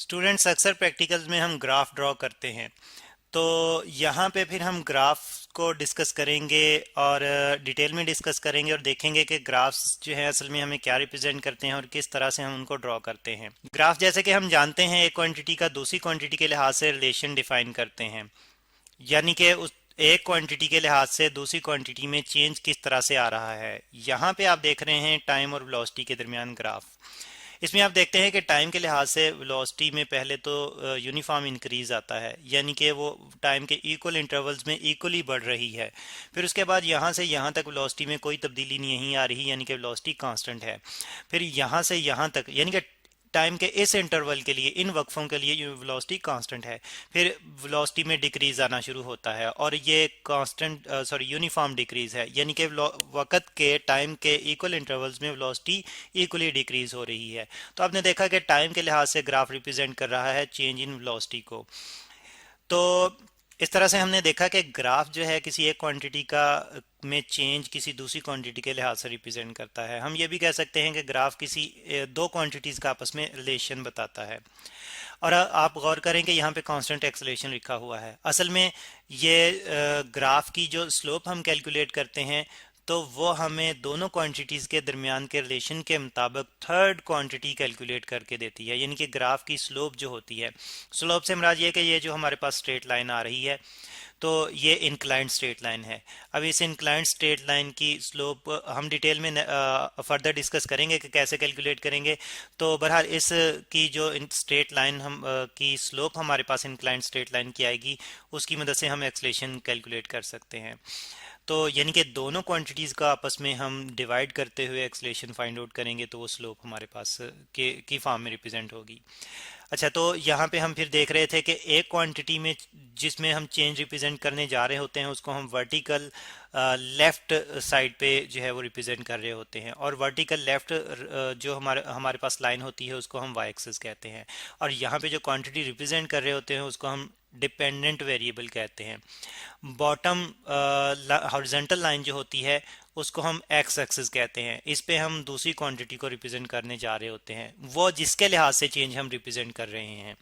Students अक्सर practicals में हम ग्राफ ड्रॉ करते हैं। तो यहाँ पे फिर हम ग्राफ को डिस्कस करेंगे और डिटेल में डिस्कस करेंगे और देखेंगे कि ग्राफ्स जो है असल में हमें क्या रिप्रेजेंट करते हैं और किस तरह से हम उनको ड्रॉ करते हैं। ग्राफ जैसे कि हम जानते हैं एक क्वांटिटी का दूसरी क्वांटिटी के लिहाज से रिलेशन डिफाइन करते हैं, यानी कि उस एक क्वांटिटी के लिहाज से दूसरी क्वांटिटी में चेंज किस तरह से आ रहा है। यहाँ पे आप देख रहे हैं टाइम और वेलोसिटी के दरमियान ग्राफ। इसमें आप देखते हैं कि टाइम के लिहाज से वेलोसिटी में पहले तो यूनिफॉर्म इंक्रीज आता है, यानी कि वो टाइम के इक्वल इंटरवल्स में इक्वली बढ़ रही है। फिर उसके बाद यहाँ से यहाँ तक वेलोसिटी में कोई तब्दीली नहीं आ रही, यानी कि वेलोसिटी कांस्टेंट है। फिर यहाँ से यहाँ तक यानी कि टाइम के इस इंटरवल के लिए, इन वक्फों के लिए वेलोसिटी कांस्टेंट है। फिर वेलोसिटी में डिक्रीज आना शुरू होता है और ये कांस्टेंट यूनिफॉर्म डिक्रीज है, यानी कि वक्त के टाइम के इक्वल इंटरवल्स में वेलोसिटी इक्वली डिक्रीज हो रही है। तो आपने देखा कि टाइम के लिहाज से ग्राफ रिप्रेजेंट कर रहा है चेंज इन वेलोसिटी को। तो इस तरह से हमने देखा कि ग्राफ जो है किसी एक क्वांटिटी का में चेंज किसी दूसरी क्वांटिटी के लिहाज से रिप्रेजेंट करता है। हम ये भी कह सकते हैं कि ग्राफ किसी दो क्वांटिटीज़ का आपस में रिलेशन बताता है। और आप गौर करें कि यहाँ पे कांस्टेंट एक्सेलरेशन लिखा हुआ है। असल में ये ग्राफ की जो स्लोप हम कैलकुलेट करते हैं तो वो हमें दोनों क्वांटिटीज़ के दरमियान के रिलेशन के मुताबिक थर्ड क्वांटिटी कैलकुलेट करके देती है, यानी कि ग्राफ की स्लोप जो होती है, स्लोप से मुराद ये कि ये जो हमारे पास स्ट्रेट लाइन आ रही है तो ये इंक्लाइंड स्ट्रेट लाइन है। अब इस इंक्लाइंड स्ट्रेट लाइन की स्लोप हम डिटेल में फर्दर डिस्कस करेंगे कि कैसे कैलकुलेट करेंगे। तो बहरहाल इस की जो स्ट्रेट लाइन हम की स्लोप हमारे पास इंक्लाइंड स्ट्रेट लाइन की आएगी, उसकी मदद से हम एक्सलेशन कैलकुलेट कर सकते हैं। तो यानी कि दोनों क्वांटिटीज़ का आपस में हम डिवाइड करते हुए एक्सलेशन फाइंड आउट करेंगे तो वो स्लोप हमारे पास की फॉर्म में रिप्रेजेंट होगी। अच्छा, तो यहाँ पे हम फिर देख रहे थे कि एक क्वांटिटी में जिसमें हम चेंज रिप्रेजेंट करने जा रहे होते हैं उसको हम वर्टिकल लेफ्ट साइड पे जो है वो रिप्रेजेंट कर रहे होते हैं, और वर्टिकल लेफ्ट जो हमारे हमारे पास लाइन होती है उसको हम वाई एक्सिस कहते हैं। और यहाँ पे जो क्वांटिटी रिप्रेजेंट कर रहे होते हैं उसको हम डिपेंडेंट वेरिएबल कहते हैं। बॉटम हॉरिजॉन्टल लाइन जो होती है उसको हम एक्स एक्सिस कहते हैं। इस पे हम दूसरी क्वांटिटी को रिप्रेजेंट करने जा रहे होते हैं, वो जिसके लिहाज से चेंज हम रिप्रेजेंट कर रहे हैं।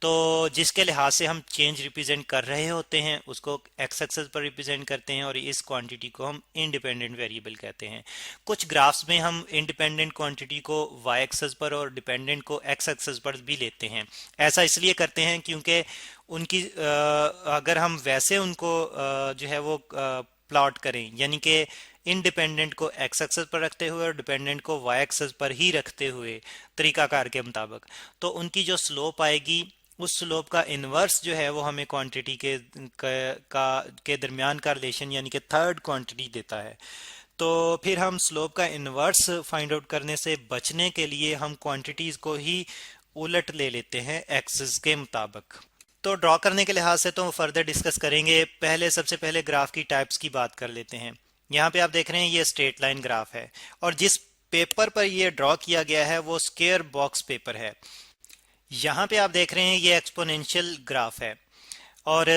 तो जिसके लिहाज से हम चेंज रिप्रेजेंट कर रहे होते हैं उसको एक्स एक्सिस पर रिप्रेजेंट करते हैं और इस क्वांटिटी को हम इंडिपेंडेंट वेरिएबल कहते हैं। कुछ ग्राफ्स में हम इंडिपेंडेंट क्वांटिटी को वाई एक्सिस पर और डिपेंडेंट को एक्स एक्सिस पर भी लेते हैं। ऐसा इसलिए करते हैं क्योंकि उनकी अगर हम वैसे उनको जो है वो प्लॉट करें, यानी कि इंडिपेंडेंट को एक्स एक्सिस पर रखते हुए और डिपेंडेंट को वाई एक्सिस पर ही रखते हुए तरीकाकार के मुताबिक, तो उनकी जो स्लोप आएगी उस स्लोप का इन्वर्स जो है वो हमें क्वांटिटी के दरमियान का रिलेशन यानी कि थर्ड क्वांटिटी देता है। तो फिर हम स्लोप का इन्वर्स फाइंड आउट करने से बचने के लिए हम क्वांटिटीज को ही उलट ले लेते हैं एक्सिस के मुताबिक। तो ड्रॉ करने के लिहाज से तो फर्दर डिस्कस करेंगे। सबसे पहले ग्राफ की टाइप्स की बात कर लेते हैं। यहाँ पे आप देख रहे हैं ये स्ट्रेट लाइन ग्राफ है और जिस पेपर पर ये ड्रॉ किया गया है वो स्क्वायर बॉक्स पेपर है। यहाँ पे आप देख रहे हैं ये एक्सपोनेंशियल ग्राफ है और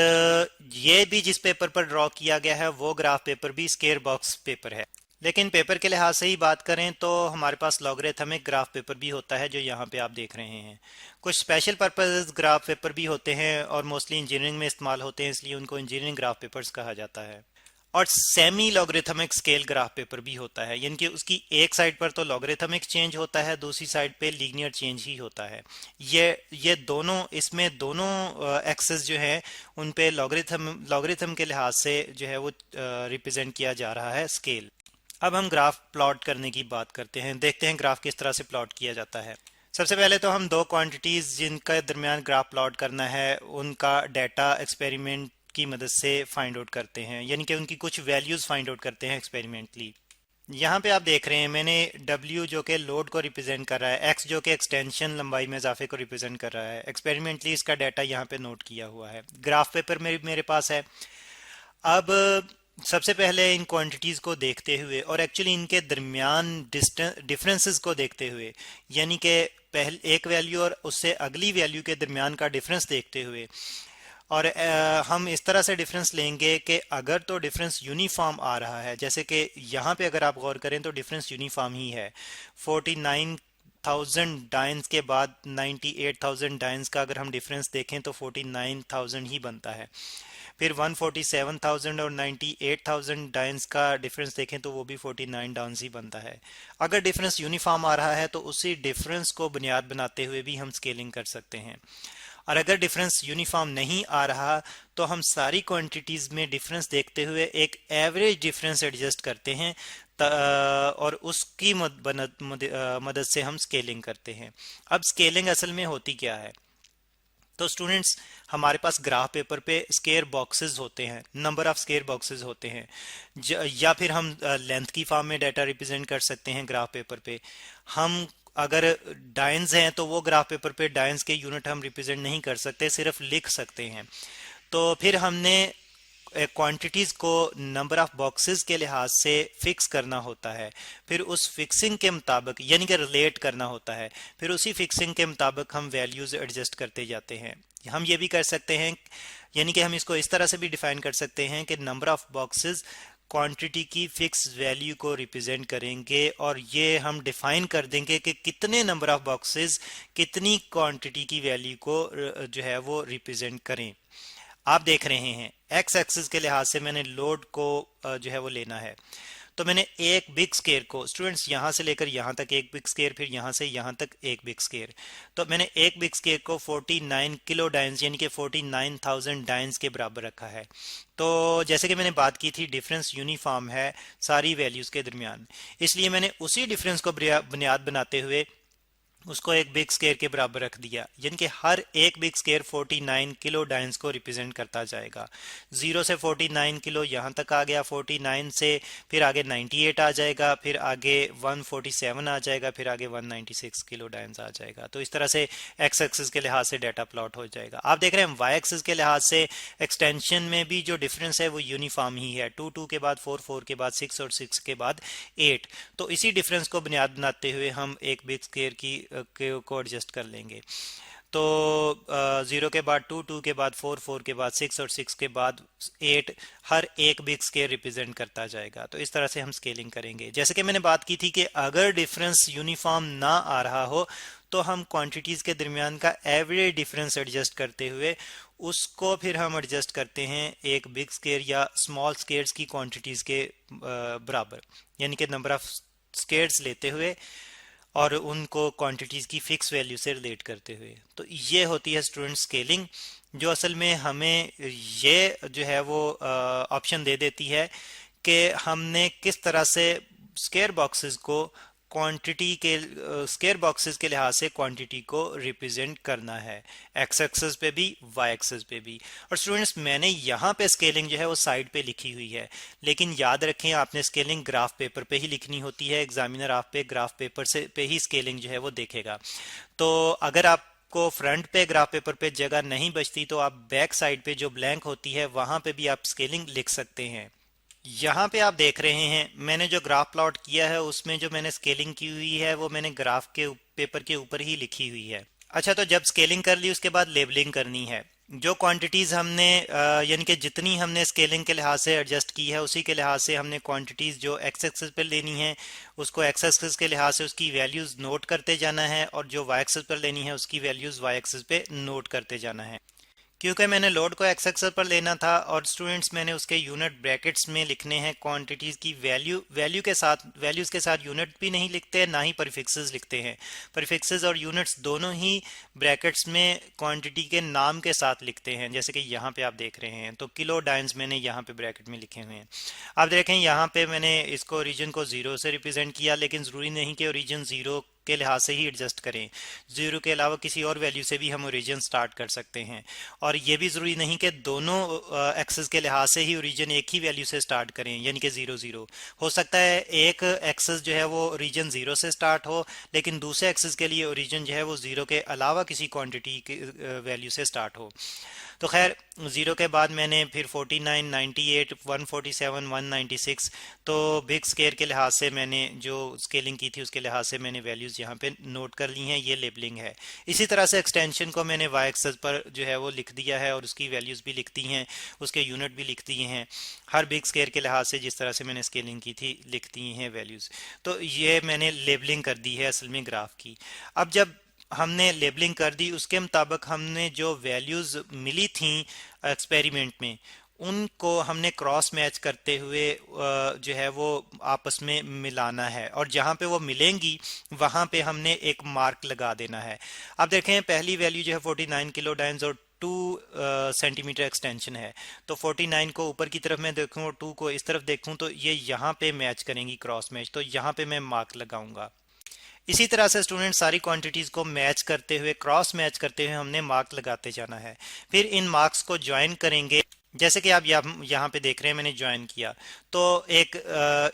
ये भी जिस पेपर पर ड्रॉ किया गया है वो ग्राफ पेपर भी स्क्वायर बॉक्स पेपर है। लेकिन पेपर के लिहाज से ही बात करें तो हमारे पास लॉगरिथमिक ग्राफ पेपर भी होता है जो यहाँ पे आप देख रहे हैं। कुछ स्पेशल पर्पस ग्राफ पेपर भी होते हैं और मोस्टली इंजीनियरिंग में इस्तेमाल होते हैं, इसलिए उनको इंजीनियरिंग ग्राफ पेपर्स कहा जाता है। और semi logarithmic scale graph paper भी होता है, यानी कि उसकी एक साइड पर तो लॉगरिथमिक चेंज होता है, दूसरी साइड पे लीनियर चेंज ही होता है। ये दोनों, इसमें दोनों एक्सेस जो है उन पे लॉगरिथम के लिहाज से जो है वो रिप्रेजेंट किया जा रहा है स्केल। अब हम ग्राफ प्लॉट करने की बात करते हैं, देखते हैं ग्राफ किस तरह से प्लॉट किया जाता है। सबसे पहले तो हम दो क्वांटिटीज जिनका दरमियान ग्राफ प्लॉट करना है उनका डाटा एक्सपेरिमेंट की मदद से फाइंड आउट करते हैं, यानी कि उनकी कुछ वैल्यूज फाइंड आउट करते हैं एक्सपेरिमेंटली। यहाँ पे आप देख रहे हैं मैंने W जो कि लोड को रिप्रेजेंट कर रहा है, X जो कि एक्सटेंशन लंबाई में इजाफे को रिप्रेजेंट कर रहा है, एक्सपेरिमेंटली इसका डाटा यहाँ पे नोट किया हुआ है, ग्राफ पेपर में मेरे पास है। अब सबसे पहले इन क्वांटिटीज़ को देखते हुए और एक्चुअली इनके दरमियान डिफरेंसेस को देखते हुए, यानी कि पहले एक वैल्यू और उससे अगली वैल्यू के दरमियान का डिफरेंस देखते हुए, और हम इस तरह से डिफरेंस लेंगे कि अगर तो डिफरेंस यूनिफॉर्म आ रहा है, जैसे कि यहाँ पे अगर आप गौर करें तो डिफरेंस यूनिफॉर्म ही है। 1000 डाइन्स के बाद 98,000 डाइन्स का अगर हम डिफरेंस देखें तो 49,000 ही बनता है। फिर 147,000 और 98,000 डाइन्स का डिफरेंस देखें तो वो भी 49 डाउन्स ही बनता है। अगर डिफरेंस यूनिफॉर्म आ रहा है तो उसी डिफरेंस को बुनियाद बनाते हुए भी हम स्केलिंग कर सकते हैं। और अगर डिफरेंस यूनिफॉर्म नहीं आ रहा तो हम सारी क्वांटिटीज में डिफरेंस देखते हुए एक एवरेज डिफरेंस एडजस्ट करते हैं और उसकी मदद से हम स्केलिंग करते हैं। अब स्केलिंग असल में होती क्या है? तो स्टूडेंट्स, हमारे पास ग्राफ पेपर पे स्केयर बॉक्सेस होते हैं, नंबर ऑफ स्केयर बॉक्सेस होते हैं, या फिर हम लेंथ की फॉर्म में डाटा रिप्रेजेंट कर सकते हैं ग्राफ पेपर पे। हम अगर डाइन्स हैं तो वो ग्राफ पेपर पे डाइन्स के यूनिट हम रिप्रेजेंट नहीं कर सकते, सिर्फ लिख सकते हैं। तो फिर हमने क्वांटिटीज को नंबर ऑफ बॉक्सेस के लिहाज से फिक्स करना होता है, फिर उस फिक्सिंग के मुताबिक यानी कि रिलेट करना होता है, फिर उसी फिक्सिंग के मुताबिक हम वैल्यूज एडजस्ट करते जाते हैं। हम ये भी कर सकते हैं, यानी कि हम इसको इस तरह से भी डिफाइन कर सकते हैं कि नंबर ऑफ बॉक्सेस क्वांटिटी की फिक्स वैल्यू को रिप्रेजेंट करेंगे, और ये हम डिफाइन कर देंगे कि कितने नंबर ऑफ बॉक्सेस कितनी क्वांटिटी की वैल्यू को जो है वो रिप्रेजेंट करें। आप देख रहे हैं एक्स एक्सिस के लिहाज से मैंने लोड को जो है वो लेना है। तो मैंने एक बिग स्केयर को, स्टूडेंट्स, यहां से लेकर यहां तक एक बिग स्केयर, फिर यहां से यहां तक एक बिग स्केयर, तो मैंने एक बिग स्केयर को 49 किलो डाइन्स यानी कि 49,000 डाइन्स के बराबर रखा है। तो जैसे कि मैंने बात की थी, डिफरेंस यूनिफॉर्म है सारी वैल्यूज के दरमियान, इसलिए मैंने उसी डिफरेंस को बुनियाद बनाते हुए उसको एक बिग स्केयर के बराबर रख दिया, यानी कि हर एक बिग स्केयर 49 किलो डाइन्स को रिप्रेजेंट करता जाएगा। 0 से 49 किलो यहाँ तक आ गया, 49 से फिर आगे 98 आ जाएगा, फिर आगे 147 आ जाएगा, फिर आगे 196 किलो डाइन्स आ जाएगा। तो इस तरह से एक्स एक्सिस के लिहाज से डाटा प्लॉट हो जाएगा। आप देख रहे हैं वाई एक्सिस के लिहाज से एक्सटेंशन में भी जो डिफरेंस है वो यूनिफॉर्म ही है, 2 2 के बाद 4 4 के बाद 6 और 6 के बाद 8। तो इसी डिफरेंस को बुनियाद बनाते हुए हम एक बिग स्केयर को एडजस्ट कर लेंगे। तो 0 के बाद 2 2 के बाद 4 4 के बाद 6 और 6 के बाद 8 हर एक बिग स्केयर रिप्रेजेंट करता जाएगा। तो इस तरह से हम स्केलिंग करेंगे। जैसे कि मैंने बात की थी कि अगर डिफरेंस यूनिफॉर्म ना आ रहा हो तो हम क्वांटिटीज के दरमियान का एवरेज डिफरेंस एडजस्ट करते हुए उसको फिर हम एडजस्ट करते हैं एक बिग स्केयर या स्मॉल स्केयर्स की क्वांटिटीज के बराबर, यानी कि नंबर ऑफ स्केयर्स लेते हुए और उनको क्वांटिटीज की फिक्स वैल्यू से रिलेट करते हुए। तो ये होती है स्टूडेंट स्केलिंग, जो असल में हमें ये जो है वो ऑप्शन दे देती है कि हमने किस तरह से स्केयर बॉक्सेस को क्वांटिटी के स्केयर बॉक्सेस के लिहाज से क्वांटिटी को रिप्रेजेंट करना है, एक्स एक्सिस पे भी वाई एक्सिस पे भी। और स्टूडेंट्स, मैंने यहाँ पे स्केलिंग जो है वो साइड पे लिखी हुई है, लेकिन याद रखें आपने स्केलिंग ग्राफ पेपर पे ही लिखनी होती है। एग्जामिनर आप पे ग्राफ पेपर से पे ही स्केलिंग जो है वो देखेगा। तो अगर आप को फ्रंट पे ग्राफ पेपर पे जगह नहीं बचती तो आप बैक साइड पे जो ब्लैंक होती है वहां पे भी आप स्केलिंग लिख सकते हैं। यहाँ पे आप देख रहे हैं मैंने जो ग्राफ प्लॉट किया है उसमें जो मैंने स्केलिंग की हुई है वो मैंने ग्राफ के पेपर के ऊपर ही लिखी हुई है। अच्छा, तो जब स्केलिंग कर ली उसके बाद लेबलिंग करनी है। जो क्वांटिटीज हमने यानी कि जितनी हमने स्केलिंग के लिहाज से एडजस्ट की है उसी के लिहाज से हमने क्वांटिटीज जो एक्स एक्सिस पर लेनी है उसको एक्स एक्सिस के लिहाज से उसकी वैल्यूज नोट करते जाना है, और जो वाई एक्सिस पर लेनी है उसकी वैल्यूज वाई एक्सिस पे नोट करते जाना है। क्योंकि मैंने लोड को एक्स एक्सिस पर लेना था और स्टूडेंट्स मैंने उसके यूनिट ब्रैकेट्स में लिखने हैं क्वांटिटीज़ की वैल्यूज़ के साथ यूनिट भी नहीं लिखते, ना ही प्रीफिक्सेस लिखते हैं। प्रीफिक्सेस और यूनिट्स दोनों ही ब्रैकेट्स में क्वांटिटी के नाम के साथ लिखते हैं, जैसे कि यहाँ पे आप देख रहे हैं। तो किलो डाइन्स मैंने यहाँ पे ब्रैकेट में लिखे हुए हैं। आप देखें यहाँ पे मैंने इसको ओरिजिन को 0 से रिप्रेजेंट किया, लेकिन ज़रूरी नहीं कि ओरिजिन 0 के लिहाज से ही एडजस्ट करें। 0 के अलावा किसी और वैल्यू से भी हम ओरिजिन स्टार्ट कर सकते हैं, और ये भी ज़रूरी नहीं कि दोनों एक्सेस के लिहाज से ही ओरिजिन एक ही वैल्यू से स्टार्ट करें, यानी कि 0 0। हो सकता है एक एक्सेस जो है वो ओरिजिन 0 से स्टार्ट हो, लेकिन दूसरे एक्सेस के लिए ओरिजिन जो है वो 0 के अलावा किसी क्वांटिटी की वैल्यू से स्टार्ट हो। तो खैर ज़ीरो के बाद मैंने फिर 49, 98, 147, 196, तो बिग स्केयर के लिहाज से मैंने जो स्केलिंग की थी उसके लिहाज से मैंने वैल्यूज़ यहाँ पे नोट कर ली हैं। ये लेबलिंग है। इसी तरह से एक्सटेंशन को मैंने वाई एक्सेस पर जो है वो लिख दिया है और उसकी वैल्यूज़ भी लिख दी हैं, उसके यूनिट भी लिख दिए हैं। हर बिग स्केयर के लिहाज से जिस तरह से मैंने स्केलिंग की थी लिख दी हैं वैल्यूज़। तो ये मैंने लेबलिंग कर दी है असल में ग्राफ की। अब जब हमने लेबलिंग कर दी उसके मुताबिक हमने जो वैल्यूज़ मिली थी एक्सपेरिमेंट में उनको हमने क्रॉस मैच करते हुए जो है वो आपस में मिलाना है, और जहाँ पे वो मिलेंगी वहाँ पे हमने एक मार्क लगा देना है। अब देखें पहली वैल्यू जो है 49 किलो डायंस और 2 सेंटीमीटर एक्सटेंशन है। तो 49 को ऊपर की तरफ मैं देखूँ और 2 को इस तरफ देखूँ तो ये यहाँ पे मैच करेंगी क्रॉस मैच, तो यहाँ पे मैं मार्क लगाऊंगा। इसी तरह से स्टूडेंट सारी क्वांटिटीज को मैच करते हुए क्रॉस मैच करते हुए हमने मार्क लगाते जाना है। फिर इन मार्क्स को ज्वाइन करेंगे। जैसे कि आप यहाँ पे देख रहे हैं मैंने ज्वाइन किया तो एक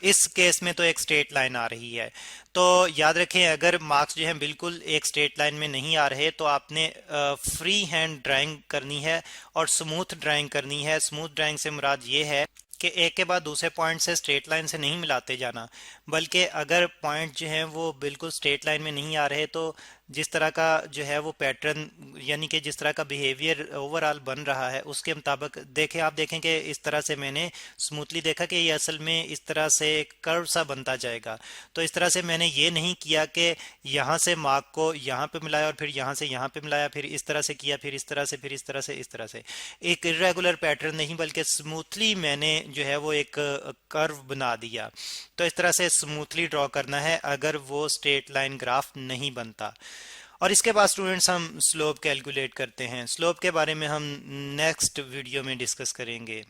इस केस में तो एक स्ट्रेट लाइन आ रही है। तो याद रखें अगर मार्क्स जो हैं बिल्कुल एक स्ट्रेट लाइन में नहीं आ रहे तो आपने फ्री हैंड ड्राइंग करनी है और स्मूथ ड्राइंग करनी है। स्मूथ ड्राइंग से मुराद ये है कि एक के बाद दूसरे पॉइंट से स्ट्रेट लाइन से नहीं मिलाते जाना, बल्कि अगर पॉइंट जो हैं वो बिल्कुल स्ट्रेट लाइन में नहीं आ रहे तो जिस तरह का जो है वो पैटर्न यानी कि जिस तरह का बिहेवियर ओवरऑल बन रहा है उसके मुताबिक देखें। आप देखें कि इस तरह से मैंने स्मूथली देखा कि ये असल में इस तरह से कर्व सा बनता जाएगा। तो इस तरह से मैंने ये नहीं किया कि यहाँ से मार्क को यहाँ पे मिलाया और फिर यहाँ से यहाँ पे मिलाया, फिर इस तरह से किया, फिर इस तरह से, फिर इस तरह से, इस तरह से एक इरेगुलर पैटर्न नहीं, बल्कि स्मूथली मैंने जो है वो एक कर्व बना दिया। तो इस तरह से स्मूथली ड्रॉ करना है अगर वो स्ट्रेट लाइन ग्राफ नहीं बनता। और इसके बाद स्टूडेंट्स हम स्लोप कैलकुलेट करते हैं। स्लोप के बारे में हम नेक्स्ट वीडियो में डिस्कस करेंगे।